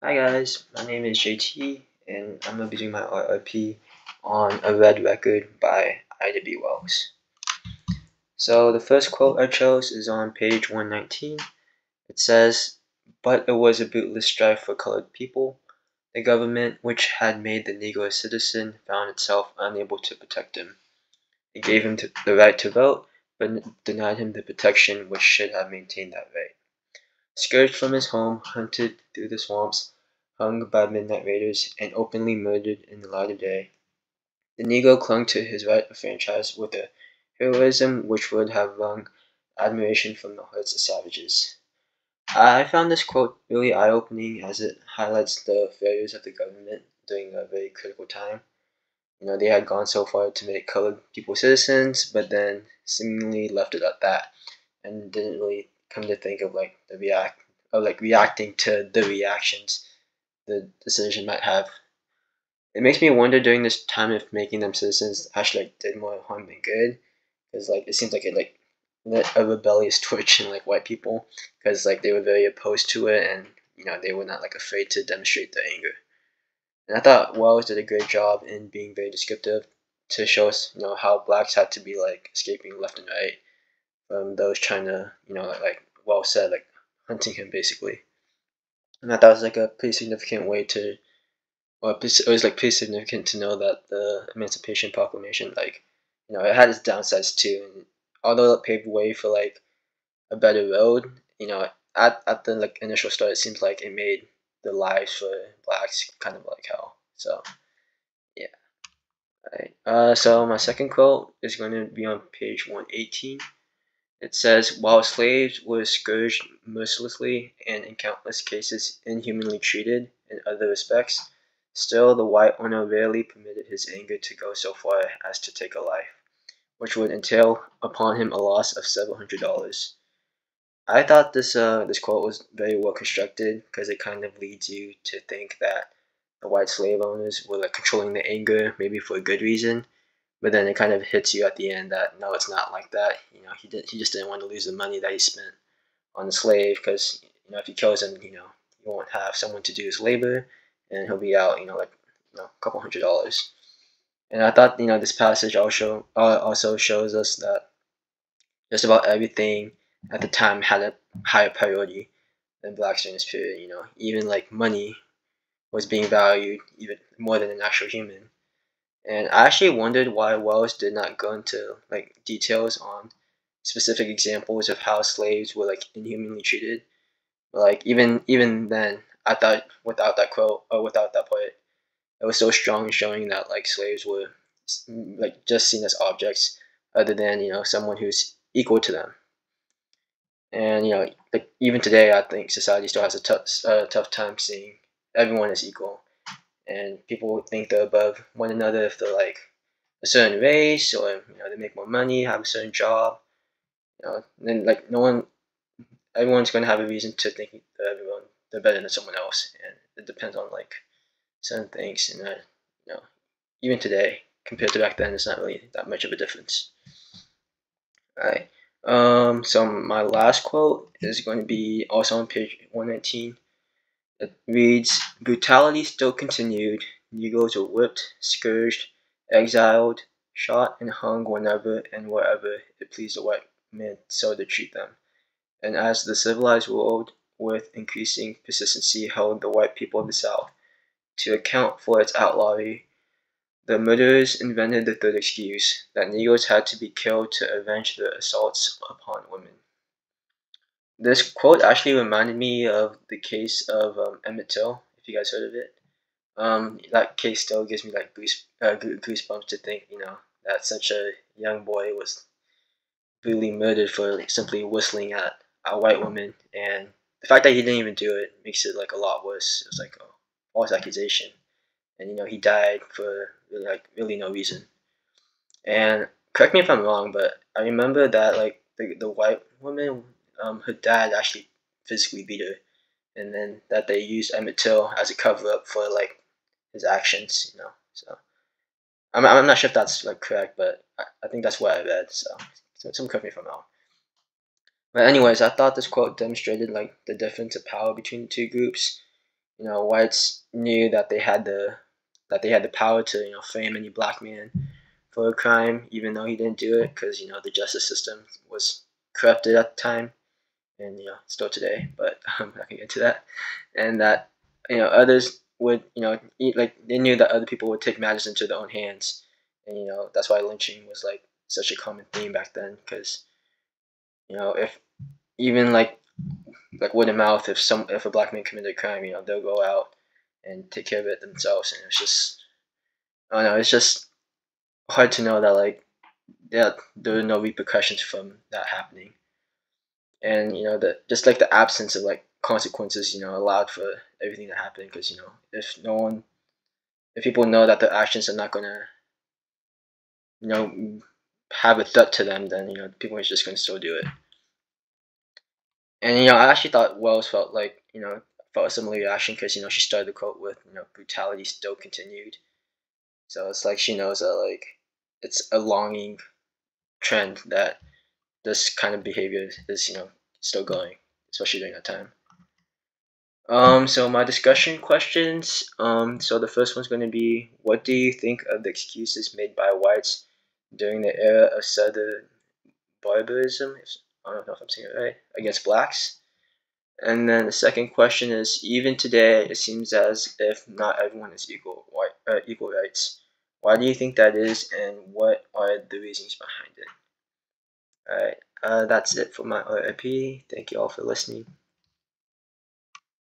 Hi guys, my name is JT and I'm going to be doing my RRP on A Red Record by Ida B. Wells. So the first quote I chose is on page 119. It says, "But it was a bootless strife for colored people. The government, which had made the Negro a citizen, found itself unable to protect him. It gave him the right to vote, but denied him the protection which should have maintained that right. Scourged from his home, hunted through the swamps, hung by midnight raiders, and openly murdered in the light of day, the Negro clung to his right of franchise with a heroism which would have wrung admiration from the hearts of savages." I found this quote really eye-opening as it highlights the failures of the government during a very critical time. They had gone so far to make colored people citizens, but then seemingly left it at that and didn't really come to think of reacting to the reactions the decision might have. It makes me wonder during this time if making them citizens actually did more harm than good, because it seems like it lit a rebellious torch in white people, because they were very opposed to it, and they were not afraid to demonstrate their anger. And I thought Wells did a great job in being very descriptive to show us how blacks had to be escaping left and right from those trying to Wells said hunting him basically. And I thought it was a pretty significant way to well, it was pretty significant to know that the Emancipation Proclamation, it had its downsides too. And although it paved the way for a better road, at the initial start, it seems like it made the lives for blacks kind of like hell. So yeah. Right. So my second quote is going to be on page 118. It says, "While slaves were scourged mercilessly and in countless cases inhumanly treated in other respects, still the white owner rarely permitted his anger to go so far as to take a life, which would entail upon him a loss of several $100." I thought this quote was very well constructed because it kind of leads you to think that the white slave owners were controlling the anger maybe for a good reason, but then it kind of hits you at the end that no, it's not like that. He just didn't want to lose the money that he spent on the slave, because if he kills him, he won't have someone to do his labor, and he'll be out a couple $100. And I thought this passage also shows us that just about everything at the time had a higher priority than blacks during this period. Even money was being valued even more than an actual human. And I actually wondered why Wells did not go into details on specific examples of how slaves were inhumanly treated. But even then, I thought without that quote or without that part, it was so strong in showing that slaves were just seen as objects, other than someone who's equal to them. And even today, I think society still has a tough time seeing everyone as equal, and people think they're above one another if they're a certain race, or they make more money, have a certain job. Then no one, everyone's going to have a reason to think that they're better than someone else, and it depends on certain things. And even today compared to back then, it's not really that much of a difference. All right. So my last quote is going to be also on page 119. It reads, "Brutality still continued. Negroes were whipped, scourged, exiled, shot, and hung whenever and wherever it pleased the white man so to treat them. And as the civilized world, with increasing persistency, held the white people of the South to account for its outlawry, the murderers invented the third excuse, that Negroes had to be killed to avenge their assaults upon women." This quote actually reminded me of the case of Emmett Till, if you guys heard of it. That case still gives me goosebumps to think, that such a young boy was brutally murdered for simply whistling at a white woman, and the fact that he didn't even do it makes it a lot worse. It was a false accusation, and he died for really no reason. And correct me if I'm wrong, but I remember that the white woman, her dad actually physically beat her, and then that they used Emmett Till as a cover up for his actions. So I'm not sure if that's correct, but I think that's what I read. So someone correct me if I'm wrong. But anyways, I thought this quote demonstrated the difference of power between the two groups. whites knew that they had the power to frame any black man for a crime, even though he didn't do it, because the justice system was corrupted at the time, and still today. But I'm not gonna get into that. And that others would eat, like they knew that other people would take matters into their own hands, and that's why lynching was like such a common theme back then, because if even like word of mouth, if a black man committed a crime, they'll go out and take care of it themselves, and it's just I don't know, it's just hard to know that there are no repercussions from that happening, and that just like the absence of like consequences allowed for everything to happen, because if people know that their actions are not gonna you know have a threat to them, then people are just gonna still do it. And I actually thought Wells felt a similar reaction, because she started the quote with brutality still continued, so it's like she knows that it's a longing trend that this kind of behavior is still going, especially during that time. So my discussion questions. So the first one's going to be, what do you think of the excuses made by whites during the era of Southern barbarism? I don't know if I'm saying it right. Against blacks. And then the second question is, even today, it seems as if not everyone is equal rights. Why do you think that is, and what are the reasons behind it? All right. That's it for my RIP. Thank you all for listening.